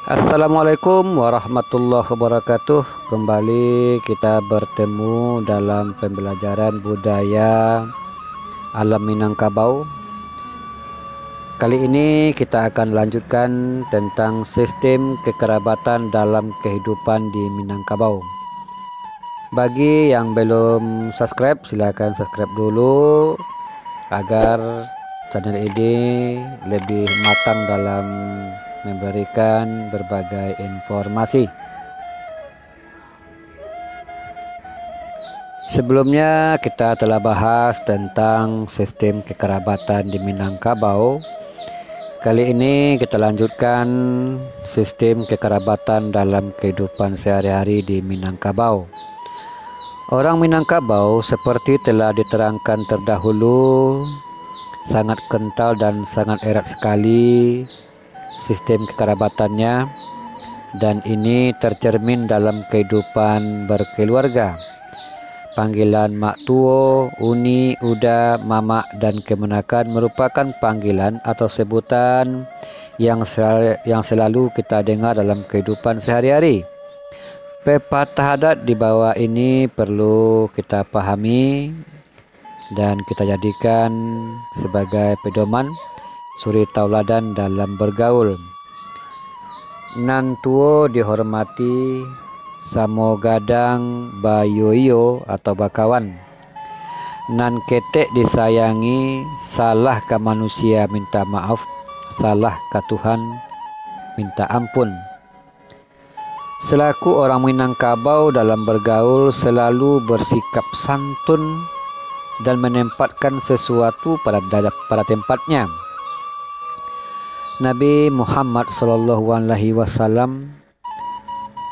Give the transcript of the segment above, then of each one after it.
Assalamualaikum warahmatullahi wabarakatuh. Kembali kita bertemu dalam pembelajaran budaya alam Minangkabau. Kali ini kita akan lanjutkan tentang sistem kekerabatan dalam kehidupan di Minangkabau. Bagi yang belum subscribe, silakan subscribe dulu agar channel ini lebih matang dalam memberikan berbagai informasi. Sebelumnya kita telah bahas tentang sistem kekerabatan di Minangkabau. Kali ini kita lanjutkan sistem kekerabatan dalam kehidupan sehari-hari di Minangkabau. Orang Minangkabau seperti telah diterangkan terdahulu sangat kental dan sangat erat sekali sistem kekerabatannya, dan ini tercermin dalam kehidupan berkeluarga. Panggilan mak tuo, uni, uda, mama, dan kemenakan merupakan panggilan atau sebutan yang selalu kita dengar dalam kehidupan sehari-hari. Pepatah adat di bawah ini perlu kita pahami dan kita jadikan sebagai pedoman suri tauladan dalam bergaul. Nan tuo dihormati, samo gadang bayoyo atau bakawan. Nan ketek disayangi, salah ke manusia minta maaf, salah ke Tuhan minta ampun. Selaku orang Minangkabau dalam bergaul selalu bersikap santun dan menempatkan sesuatu pada tempatnya. Nabi Muhammad SAW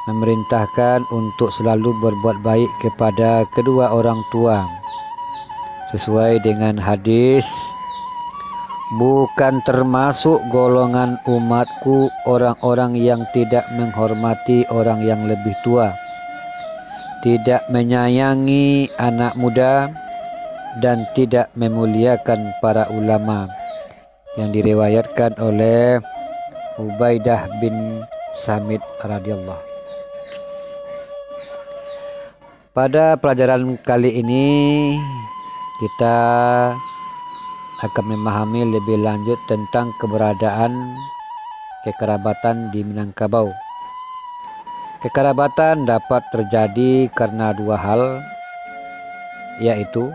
memerintahkan untuk selalu berbuat baik kepada kedua orang tua. Sesuai dengan hadis, bukan termasuk golongan umatku orang-orang yang tidak menghormati orang yang lebih tua, tidak menyayangi anak muda, dan tidak memuliakan para ulama, yang diriwayatkan oleh Ubaidah bin Samit radhiyallahu. Pada pelajaran kali ini kita akan memahami lebih lanjut tentang keberadaan kekerabatan di Minangkabau. Kekerabatan dapat terjadi karena dua hal, yaitu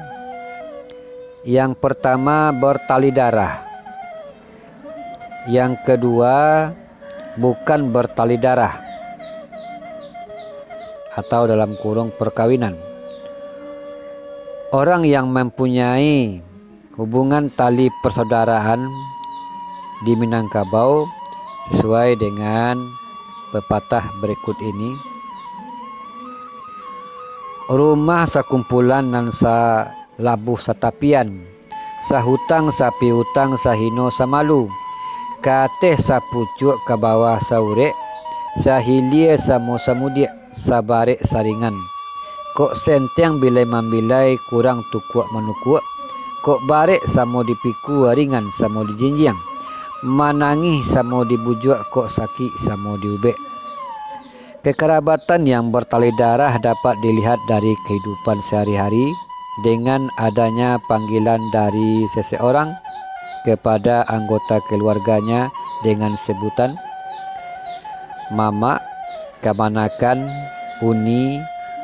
yang pertama bertali darah, yang kedua bukan bertali darah atau dalam kurung perkawinan. Orang yang mempunyai hubungan tali persaudaraan di Minangkabau sesuai dengan pepatah berikut ini. Rumah sakumpulan nan sa labuh satapian, sahutang sapi utang sahino samalu, kateh sapucuk ke bawah saurek, sahilie samo samudia, sabare saringan. Kok senteng bilai mambilai kurang tukuak manukuak, kok barek samo dipiku ringan samo dijinjiang, manangi samo dibujuk kok sakit samo diubek. Kekerabatan yang bertali darah dapat dilihat dari kehidupan sehari-hari dengan adanya panggilan dari seseorang kepada anggota keluarganya dengan sebutan mama, kemanakan, uni,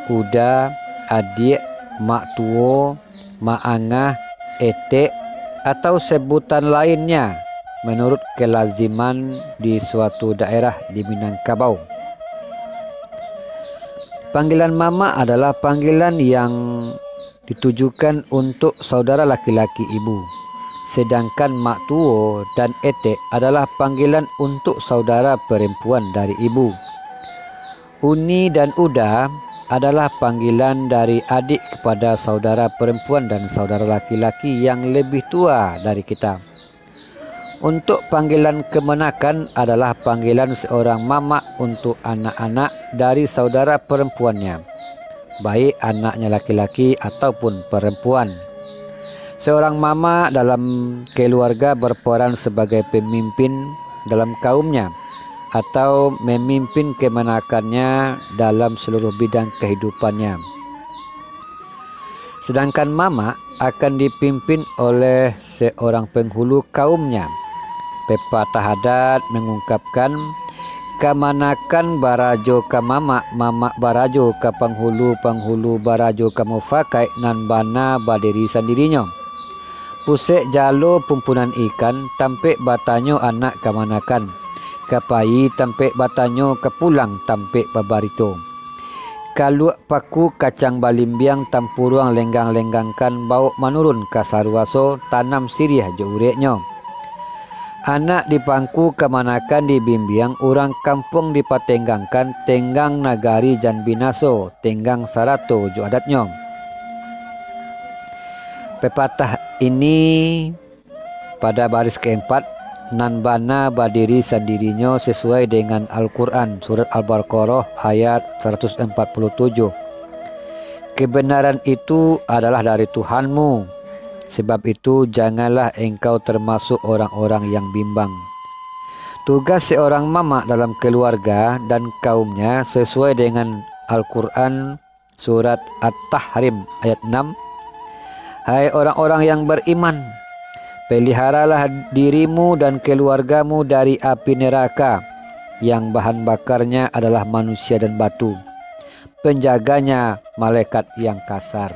uda, adik, mak tuo, mak angah, etek, atau sebutan lainnya menurut kelaziman di suatu daerah di Minangkabau. Panggilan mama adalah panggilan yang ditujukan untuk saudara laki-laki ibu, sedangkan mak tuo dan etek adalah panggilan untuk saudara perempuan dari ibu. Uni dan uda adalah panggilan dari adik kepada saudara perempuan dan saudara laki-laki yang lebih tua dari kita. Untuk panggilan kemenakan adalah panggilan seorang mama untuk anak-anak dari saudara perempuannya, baik anaknya laki-laki ataupun perempuan. Seorang mama dalam keluarga berperan sebagai pemimpin dalam kaumnya, atau memimpin kemenakannya dalam seluruh bidang kehidupannya. Sedangkan mama akan dipimpin oleh seorang penghulu kaumnya. Pepatah adat mengungkapkan kamanakan barajo ka mama, mama barajo ka penghulu, penghulu barajo ka mufakai nan bana badiri sendirinya. Pusek jalo pumpunan ikan tampek batanyo anak kamanakan. Kapai tampek batanyo kepulang tampek babarito. Kaluak paku kacang balimbiang tampuruang lenggang-lenggangkan bau manurun kasarwaso tanam siriah jo ureknya. Anak dipangku kemanakan dibimbiang orang kampung dipatenggangkan tenggang nagari jan binaso tenggang sarato jo adatnya. Pepatah ini pada baris keempat nan bana badiri sendirinya sesuai dengan Al-Quran surat Al-Baqarah ayat 147. Kebenaran itu adalah dari Tuhanmu. Sebab itu janganlah engkau termasuk orang-orang yang bimbang. Tugas seorang mama dalam keluarga dan kaumnya sesuai dengan Al-Quran surat At-Tahrim ayat 6. Hai orang-orang yang beriman, peliharalah dirimu dan keluargamu dari api neraka yang bahan bakarnya adalah manusia dan batu. Penjaganya malaikat yang kasar.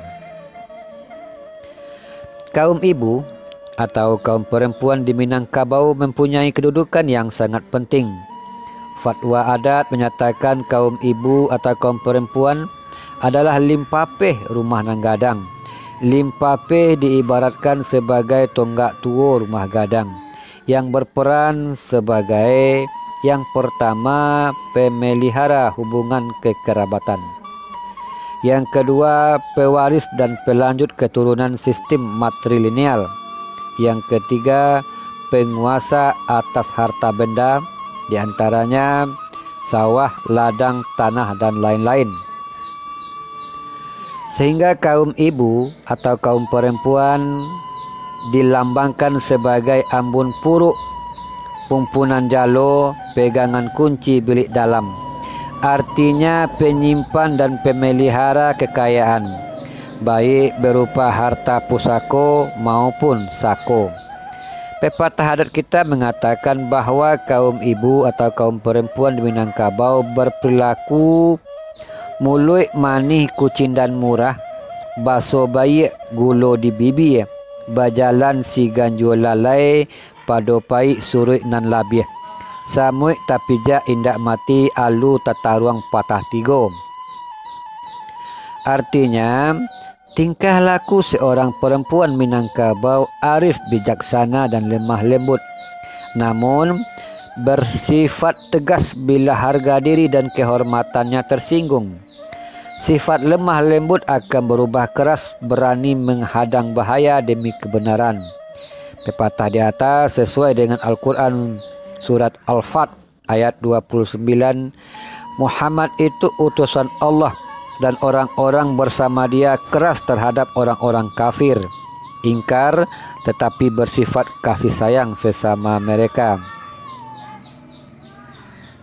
Kaum ibu atau kaum perempuan di Minangkabau mempunyai kedudukan yang sangat penting. Fatwa adat menyatakan kaum ibu atau kaum perempuan adalah limpapeh rumah nang gadang. Limpapeh diibaratkan sebagai tonggak tua rumah gadang yang berperan sebagai yang pertama pemelihara hubungan kekerabatan. Yang kedua, pewaris dan pelanjut keturunan sistem matrilineal. Yang ketiga, penguasa atas harta benda, diantaranya sawah, ladang, tanah, dan lain-lain. Sehingga kaum ibu atau kaum perempuan dilambangkan sebagai ambun puruk, pumpunan jalo, pegangan kunci bilik dalam. Artinya penyimpan dan pemelihara kekayaan, baik berupa harta pusako maupun sako. Pepatah adat kita mengatakan bahwa kaum ibu atau kaum perempuan di Minangkabau berperilaku mului manih kucing dan murah, baso bayi gulo di bibi, bajalan si ganjul lalai, padopai surui nan labih. Samui tapija indak mati alu tataruang patah tigo. Artinya tingkah laku seorang perempuan Minangkabau arif, bijaksana dan lemah lembut, namun bersifat tegas bila harga diri dan kehormatannya tersinggung. Sifat lemah lembut akan berubah keras, berani menghadang bahaya demi kebenaran. Pepatah di atas sesuai dengan Al-Quran surat Al-Fat ayat 29. Muhammad itu utusan Allah dan orang-orang bersama dia keras terhadap orang-orang kafir, ingkar tetapi bersifat kasih sayang sesama mereka.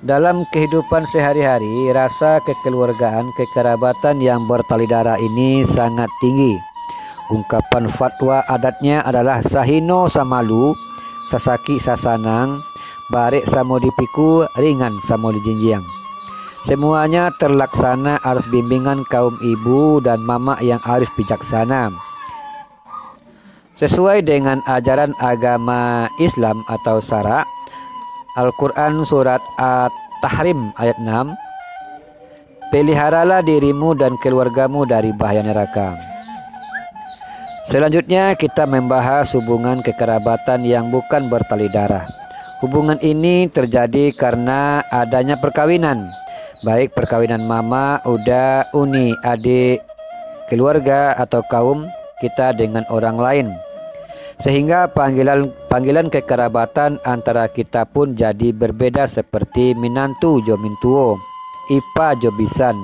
Dalam kehidupan sehari-hari, rasa kekeluargaan, kekerabatan yang bertali darah ini sangat tinggi. Ungkapan fatwa adatnya adalah sahino samalu, sasaki sasanang, barek samo dipiku, ringan samo dijinjiang. Semuanya terlaksana atas bimbingan kaum ibu dan mama yang arif bijaksana. Sesuai dengan ajaran agama Islam atau Syara, Al-Quran surat At-Tahrim ayat 6. Peliharalah dirimu dan keluargamu dari bahaya neraka. Selanjutnya kita membahas hubungan kekerabatan yang bukan bertali darah. Hubungan ini terjadi karena adanya perkawinan, baik perkawinan mama, uda, uni, adik, keluarga atau kaum kita dengan orang lain. Sehingga panggilan kekerabatan antara kita pun jadi berbeda seperti minantu jo mintuo, ipa jo bisan,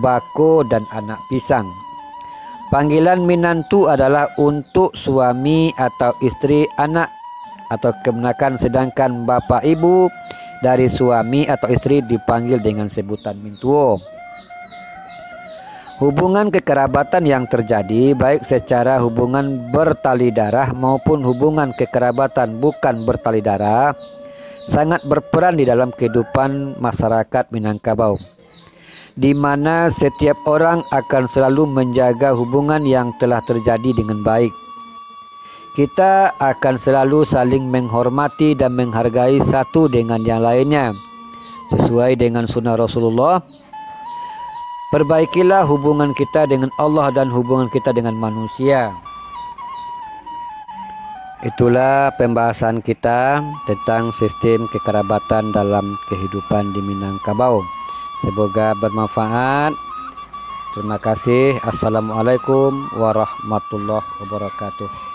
bako dan anak pisang. Panggilan minantu adalah untuk suami atau istri anak atau kemenakan, sedangkan bapak ibu dari suami atau istri dipanggil dengan sebutan mintuo. Hubungan kekerabatan yang terjadi baik secara hubungan bertali darah maupun hubungan kekerabatan bukan bertali darah sangat berperan di dalam kehidupan masyarakat Minangkabau, di mana setiap orang akan selalu menjaga hubungan yang telah terjadi dengan baik. Kita akan selalu saling menghormati dan menghargai satu dengan yang lainnya sesuai dengan sunnah Rasulullah. Perbaikilah hubungan kita dengan Allah dan hubungan kita dengan manusia. Itulah pembahasan kita tentang sistem kekerabatan dalam kehidupan di Minangkabau. Semoga bermanfaat. Terima kasih. Assalamualaikum warahmatullahi wabarakatuh.